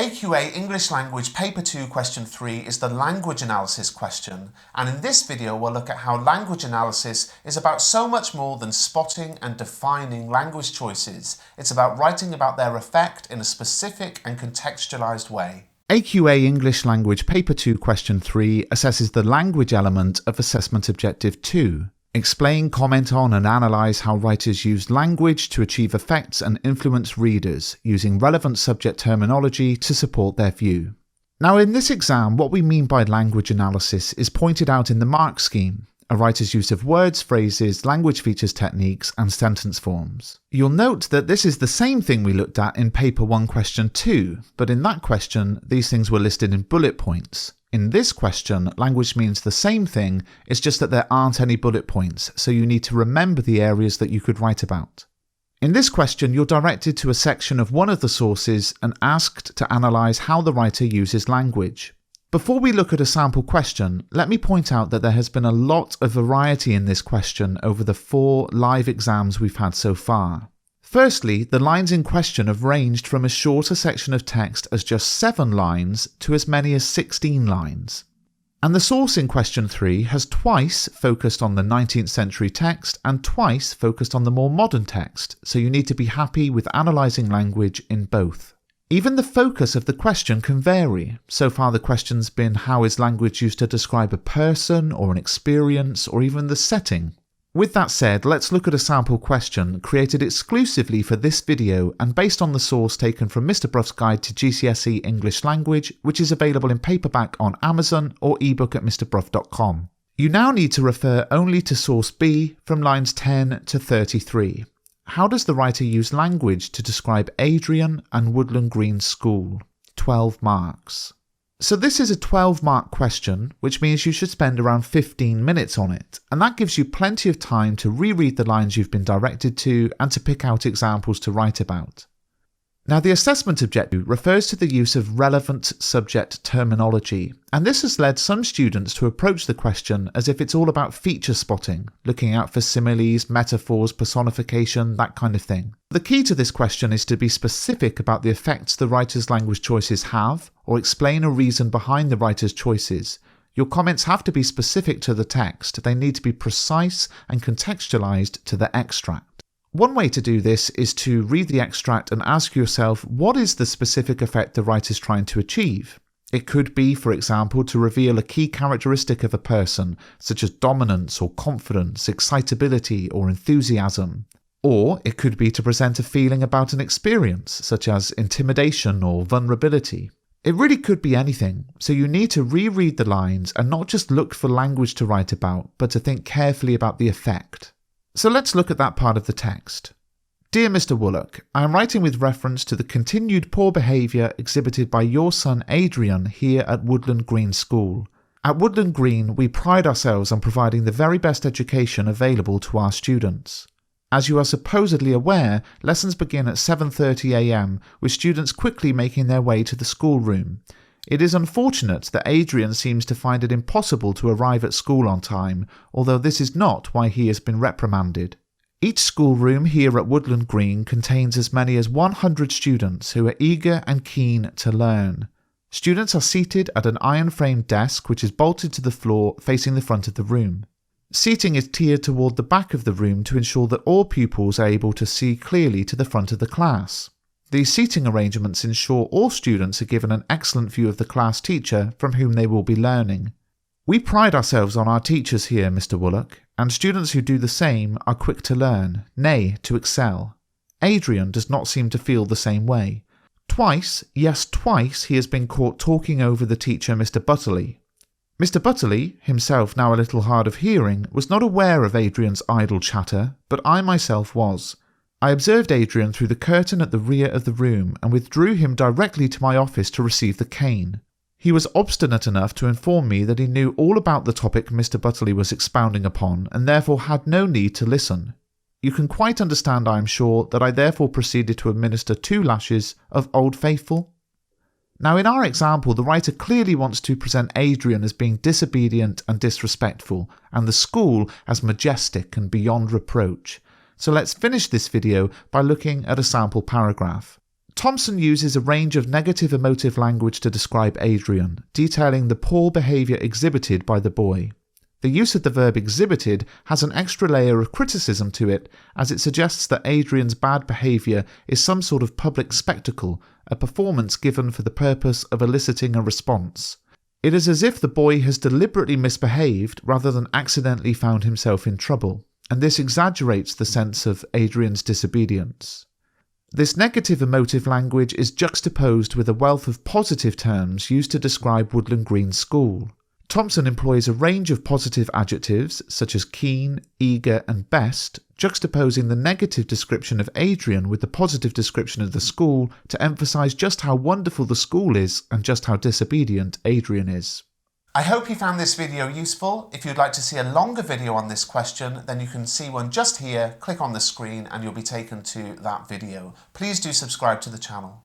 AQA English Language Paper 2 Question 3 is the language analysis question, and in this video we'll look at how language analysis is about so much more than spotting and defining language choices. It's about writing about their effect in a specific and contextualised way. AQA English Language Paper 2 Question 3 assesses the language element of Assessment Objective 2. Explain, comment on and analyse how writers use language to achieve effects and influence readers, using relevant subject terminology to support their view. Now in this exam, what we mean by language analysis is pointed out in the mark scheme, a writer's use of words, phrases, language features techniques and sentence forms. You'll note that this is the same thing we looked at in Paper 1 Question 2, but in that question these things were listed in bullet points. In this question, language means the same thing, it's just that there aren't any bullet points, so you need to remember the areas that you could write about. In this question, you're directed to a section of one of the sources and asked to analyse how the writer uses language. Before we look at a sample question, let me point out that there has been a lot of variety in this question over the 4 live exams we've had so far. Firstly, the lines in question have ranged from as short a section of text as just 7 lines to as many as 16 lines. And the source in question 3 has twice focused on the 19th century text and twice focused on the more modern text, so you need to be happy with analysing language in both. Even the focus of the question can vary. So far the question's been how is language used to describe a person or an experience or even the setting. With that said, let's look at a sample question created exclusively for this video and based on the source taken from Mr. Bruff's Guide to GCSE English Language, which is available in paperback on Amazon or ebook at mrbruff.com. You now need to refer only to source B from lines 10 to 33. How does the writer use language to describe Adrian and Woodland Green School? 12 marks. So this is a 12-mark question, which means you should spend around 15 minutes on it, and that gives you plenty of time to reread the lines you've been directed to and to pick out examples to write about. Now the assessment objective refers to the use of relevant subject terminology, and this has led some students to approach the question as if it's all about feature spotting, looking out for similes, metaphors, personification, that kind of thing. The key to this question is to be specific about the effects the writer's language choices have, or explain a reason behind the writer's choices. Your comments have to be specific to the text, they need to be precise and contextualised to the extract. One way to do this is to read the extract and ask yourself what is the specific effect the writer is trying to achieve. It could be, for example, to reveal a key characteristic of a person, such as dominance or confidence, excitability or enthusiasm. Or it could be to present a feeling about an experience, such as intimidation or vulnerability. It really could be anything, so you need to reread the lines and not just look for language to write about, but to think carefully about the effect. So let's look at that part of the text. Dear Mr. Woollock, I am writing with reference to the continued poor behaviour exhibited by your son Adrian here at Woodland Green School. At Woodland Green, we pride ourselves on providing the very best education available to our students. As you are supposedly aware, lessons begin at 7:30 AM, with students quickly making their way to the schoolroom. It is unfortunate that Adrian seems to find it impossible to arrive at school on time, although this is not why he has been reprimanded. Each schoolroom here at Woodland Green contains as many as 100 students who are eager and keen to learn. Students are seated at an iron-framed desk which is bolted to the floor facing the front of the room. Seating is tiered toward the back of the room to ensure that all pupils are able to see clearly to the front of the class. These seating arrangements ensure all students are given an excellent view of the class teacher from whom they will be learning. We pride ourselves on our teachers here, Mr. Woollock, and students who do the same are quick to learn, nay, to excel. Adrian does not seem to feel the same way. Twice, yes twice, he has been caught talking over the teacher, Mr. Butterley. Mr. Butterley, himself now a little hard of hearing, was not aware of Adrian's idle chatter, but I myself was. I observed Adrian through the curtain at the rear of the room and withdrew him directly to my office to receive the cane. He was obstinate enough to inform me that he knew all about the topic Mr. Butterley was expounding upon and therefore had no need to listen. You can quite understand, I am sure, that I therefore proceeded to administer 2 lashes of Old Faithful. Now in our example, the writer clearly wants to present Adrian as being disobedient and disrespectful, and the school as majestic and beyond reproach. So let's finish this video by looking at a sample paragraph. Thompson uses a range of negative emotive language to describe Adrian, detailing the poor behaviour exhibited by the boy. The use of the verb exhibited has an extra layer of criticism to it, as it suggests that Adrian's bad behaviour is some sort of public spectacle, a performance given for the purpose of eliciting a response. It is as if the boy has deliberately misbehaved rather than accidentally found himself in trouble, and this exaggerates the sense of Adrian's disobedience. This negative emotive language is juxtaposed with a wealth of positive terms used to describe Woodland Green School. Thompson employs a range of positive adjectives, such as keen, eager and best, juxtaposing the negative description of Adrian with the positive description of the school to emphasise just how wonderful the school is and just how disobedient Adrian is. I hope you found this video useful. If you'd like to see a longer video on this question, then you can see one just here, click on the screen and you'll be taken to that video. Please do subscribe to the channel.